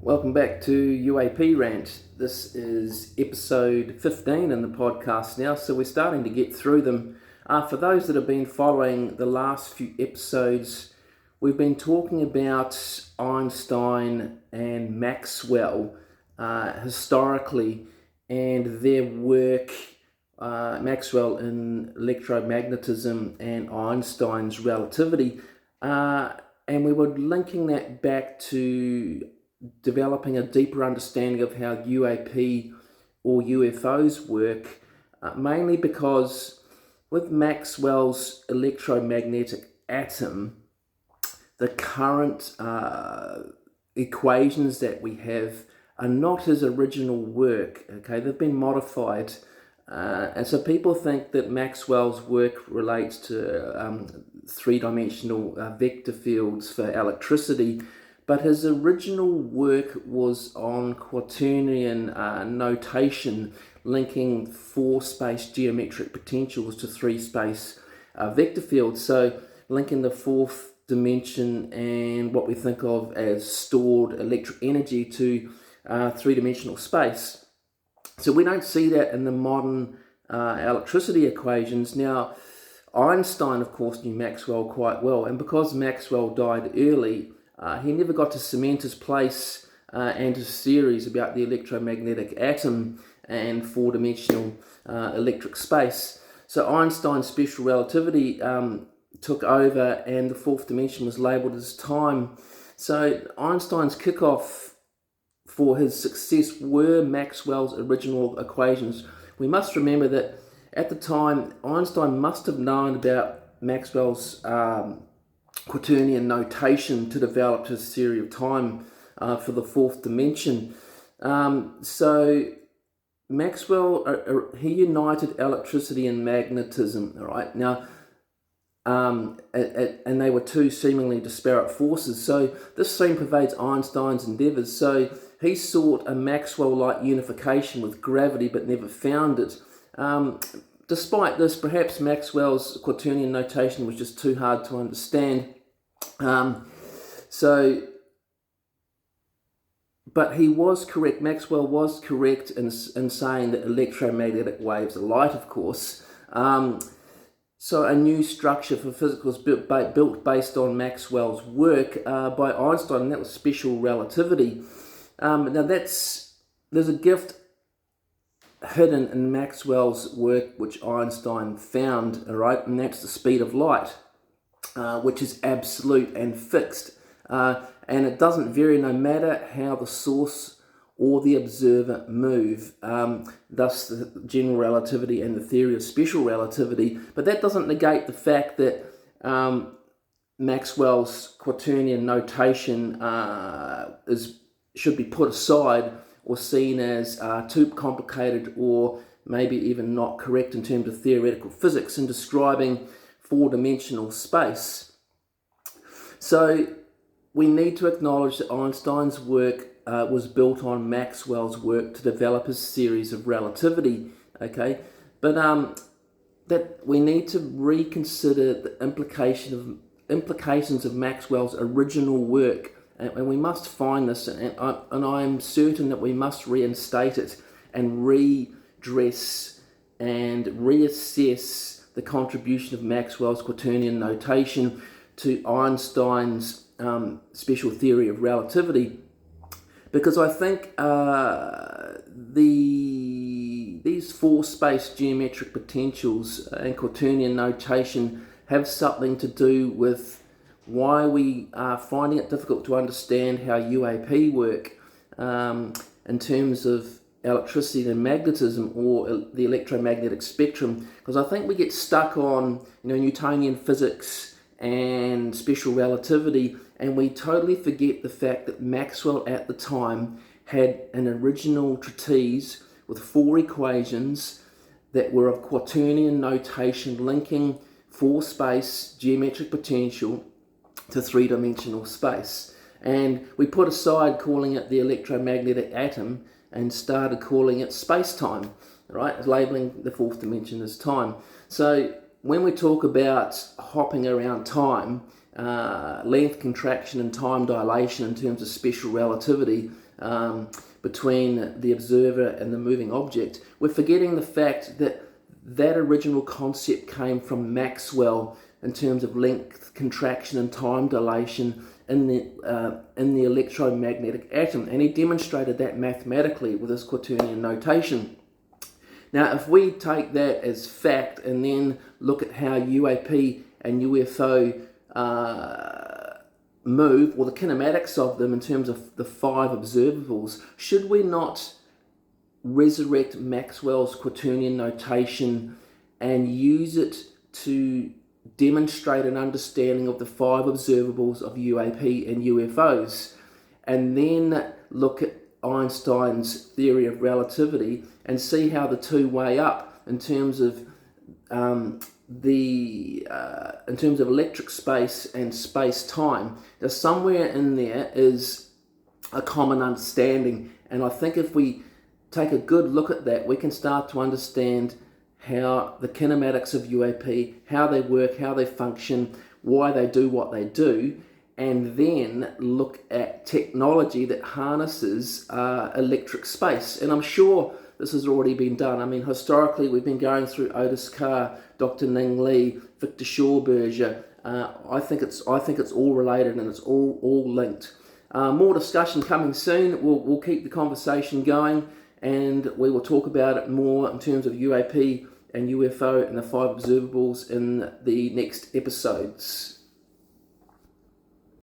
Welcome back to UAP Rant. This is episode 15 in the podcast now, so we're starting to get through them. For those that have been following the last few episodes, we've been talking about Einstein and Maxwell historically and their work, Maxwell in electromagnetism and Einstein's relativity, and we were linking that back to developing a deeper understanding of how UAP or UFOs work, mainly because with Maxwell's electromagnetic atom, the current equations that we have are not his original work. Okay, they've been modified, and so people think that Maxwell's work relates to three-dimensional vector fields for electricity. But his original work was on quaternion notation, linking four-space geometric potentials to three-space vector fields. So linking the fourth dimension and what we think of as stored electric energy to three-dimensional space. So we don't see that in the modern electricity equations. Now, Einstein, of course, knew Maxwell quite well, and because Maxwell died early, he never got to cement his place and his theories about the electromagnetic atom and four-dimensional electric space. So Einstein's special relativity took over, and the fourth dimension was labelled as time. So Einstein's kickoff for his success were Maxwell's original equations. We must remember that at the time, Einstein must have known about Maxwell's quaternion notation to develop his theory of time for the fourth dimension. So Maxwell, he united electricity and magnetism, right? Now, and they were two seemingly disparate forces. So this theme pervades Einstein's endeavours. So he sought a Maxwell-like unification with gravity, but never found it. Despite this, perhaps Maxwell's quaternion notation was just too hard to understand. But he was correct. Maxwell was correct in saying that electromagnetic waves are light, of course. So a new structure for physics was built based on Maxwell's work by Einstein, and that was special relativity. Now there's a gift hidden in Maxwell's work which Einstein found, all right, and that's the speed of light, which is absolute and fixed, and it doesn't vary no matter how the source or the observer move, thus the general relativity and the theory of special relativity. But that doesn't negate the fact that Maxwell's quaternion notation should be put aside or seen as too complicated, or maybe even not correct in terms of theoretical physics in describing four-dimensional space. So we need to acknowledge that Einstein's work was built on Maxwell's work to develop his theories of relativity, okay? But that we need to reconsider the implications of Maxwell's original work, and we must find this, and I'm certain that we must reinstate it and redress and reassess the contribution of Maxwell's quaternion notation to Einstein's special theory of relativity, because I think these four-space geometric potentials and quaternion notation have something to do with why we are finding it difficult to understand how UAP work in terms of electricity and magnetism, or the electromagnetic spectrum, because I think we get stuck on Newtonian physics and special relativity, and we totally forget the fact that Maxwell at the time had an original treatise with four equations that were of quaternion notation, linking four-space geometric potential to three-dimensional space. And we put aside calling it the electromagnetic atom and started calling it space-time, right? Labeling the fourth dimension as time. So when we talk about hopping around time, length contraction and time dilation in terms of special relativity, between the observer and the moving object, we're forgetting the fact that that original concept came from Maxwell in terms of length, contraction, and time dilation in the electromagnetic atom, and he demonstrated that mathematically with his quaternion notation. Now, if we take that as fact and then look at how UAP and UFO move, or the kinematics of them in terms of the 5 observables, should we not resurrect Maxwell's quaternion notation and use it to demonstrate an understanding of the 5 observables of UAP and UFOs, and then look at Einstein's theory of relativity and see how the two weigh up in terms of electric space and space-time? Now, somewhere in there is a common understanding, and I think if we take a good look at that, we can start to understand how the kinematics of UAP, how they work, how they function, why they do what they do, and then look at technology that harnesses electric space. And I'm sure this has already been done. I mean, historically, we've been going through Otis Carr, Dr. Ning Lee, Victor Schauberger. I think it's all related and it's all linked. More discussion coming soon. We'll keep the conversation going, and we will talk about it more in terms of UAP and UFO and the 5 observables in the next episodes.